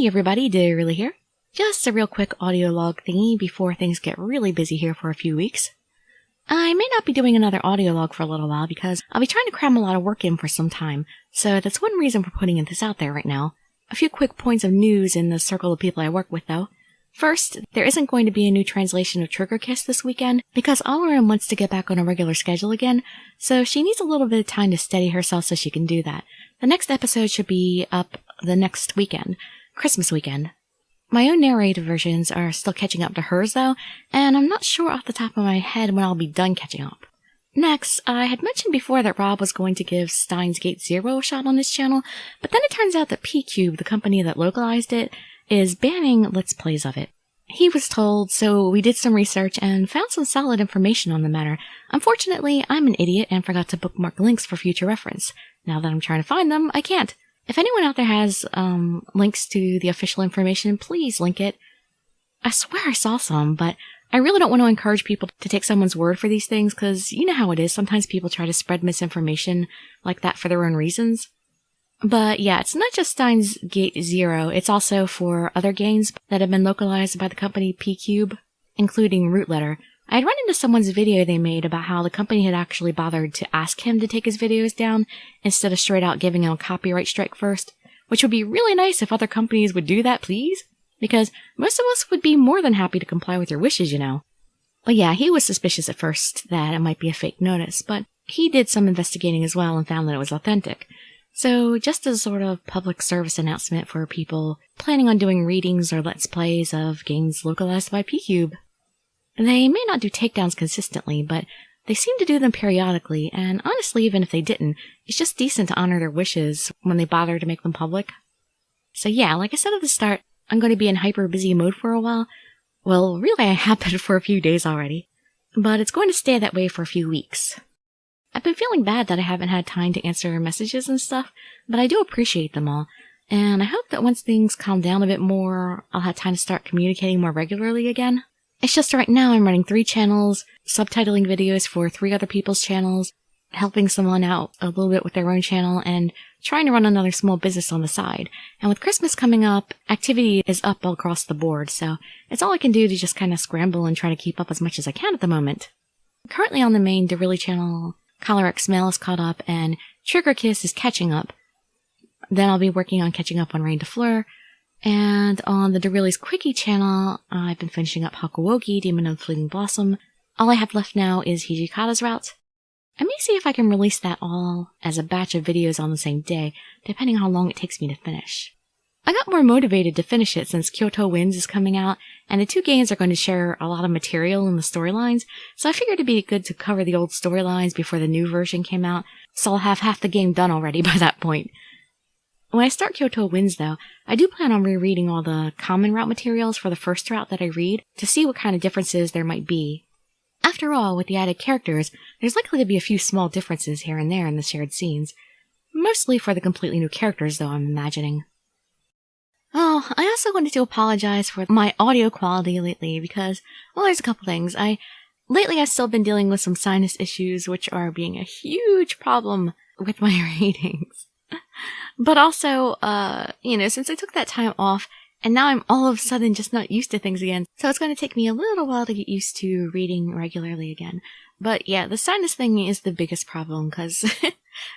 Hey everybody, Really here. Just a real quick audiolog thingy before things get really busy here for a few weeks. I may not be doing another audiolog for a little while because I'll be trying to cram a lot of work in for some time, so that's one reason for putting this out there right now. A few quick points of news in the circle of people I work with though. First, there isn't going to be a new translation of Trigger Kiss this weekend because Audiolog wants to get back on a regular schedule again, so she needs a little bit of time to steady herself so she can do that. The next episode should be up the next weekend, Christmas weekend. My own narrated versions are still catching up to hers though, and I'm not sure off the top of my head when I'll be done catching up. Next, I had mentioned before that Rob was going to give Steins Gate Zero a shot on his channel, but then it turns out that P-Cube, the company that localized it, is banning Let's Plays of it. He was told, so we did some research and found some solid information on the matter. Unfortunately, I'm an idiot and forgot to bookmark links for future reference. Now that I'm trying to find them, I can't. If anyone out there has links to the official information, please link it. I swear I saw some, but I really don't want to encourage people to take someone's word for these things, because you know how it is. Sometimes people try to spread misinformation like that for their own reasons. But yeah, it's not just Steins Gate Zero, it's also for other games that have been localized by the company P-Cube, including Root Letter. I had run into someone's video they made about how the company had actually bothered to ask him to take his videos down instead of straight out giving him a copyright strike first, which would be really nice if other companies would do that, please, because most of us would be more than happy to comply with your wishes, you know. Well, yeah, he was suspicious at first that it might be a fake notice, but he did some investigating as well and found that it was authentic. So, just as a sort of public service announcement for people planning on doing readings or let's plays of games localized by P-Cube. They may not do takedowns consistently, but they seem to do them periodically, and honestly, even if they didn't, it's just decent to honor their wishes when they bother to make them public. So yeah, like I said at the start, I'm going to be in hyper busy mode for a while. Well, really I have been for a few days already, but it's going to stay that way for a few weeks. I've been feeling bad that I haven't had time to answer messages and stuff, but I do appreciate them all, and I hope that once things calm down a bit more, I'll have time to start communicating more regularly again. It's just right now I'm running 3 channels, subtitling videos for 3 other people's channels, helping someone out a little bit with their own channel, and trying to run another small business on the side. And with Christmas coming up, activity is up all across the board, so it's all I can do to just kind of scramble and try to keep up as much as I can at the moment. Currently on the main Really channel, Collar X Mail is caught up, and Trigger Kiss is catching up. Then I'll be working on catching up on Rain de Fleur, and on the Really's Quickie channel, I've been finishing up Hakuogi, Demon of the Fleeting Blossom. All I have left now is Hijikata's Route. I may see if I can release that all as a batch of videos on the same day, depending on how long it takes me to finish. I got more motivated to finish it since Kyoto Winds is coming out, and the 2 games are going to share a lot of material in the storylines, so I figured it'd be good to cover the old storylines before the new version came out, so I'll have half the game done already by that point. When I start Kyoto Winds, though, I do plan on rereading all the common route materials for the first route that I read to see what kind of differences there might be. After all, with the added characters, there's likely to be a few small differences here and there in the shared scenes. Mostly for the completely new characters, though, I'm imagining. Oh, I also wanted to apologize for my audio quality lately because, well, there's a couple things. Lately I've still been dealing with some sinus issues, which are being a huge problem with my readings. But also, since I took that time off, and now I'm all of a sudden just not used to things again, so it's going to take me a little while to get used to reading regularly again. But yeah, the sinus thing is the biggest problem, because,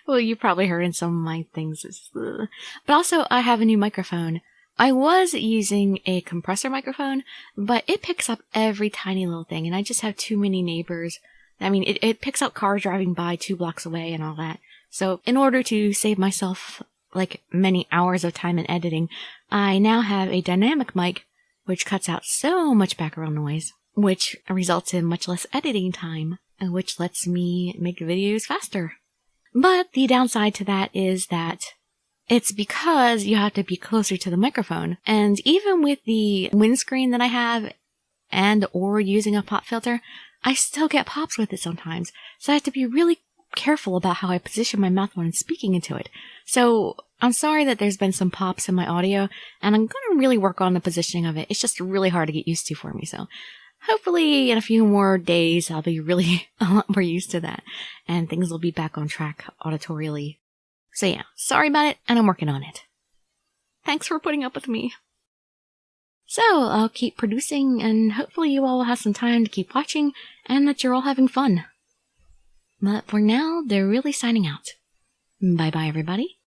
well, you probably heard in some of my things. But also, I have a new microphone. I was using a compressor microphone, but it picks up every tiny little thing, and I just have too many neighbors. I mean, it picks up cars driving by 2 blocks away and all that. So, in order to save myself, many hours of time in editing, I now have a dynamic mic, which cuts out so much background noise, which results in much less editing time, and which lets me make videos faster. But the downside to that is that it's because you have to be closer to the microphone, and even with the windscreen that I have or using a pop filter, I still get pops with it sometimes, so I have to be really careful about how I position my mouth when I'm speaking into it. So I'm sorry that there's been some pops in my audio, and I'm going to really work on the positioning of it. It's just really hard to get used to for me, so hopefully in a few more days I'll be really a lot more used to that, and things will be back on track auditorially. So yeah, sorry about it, and I'm working on it. Thanks for putting up with me. So I'll keep producing, and hopefully you all will have some time to keep watching, and that you're all having fun. But for now, they're really signing out. Bye-bye, everybody.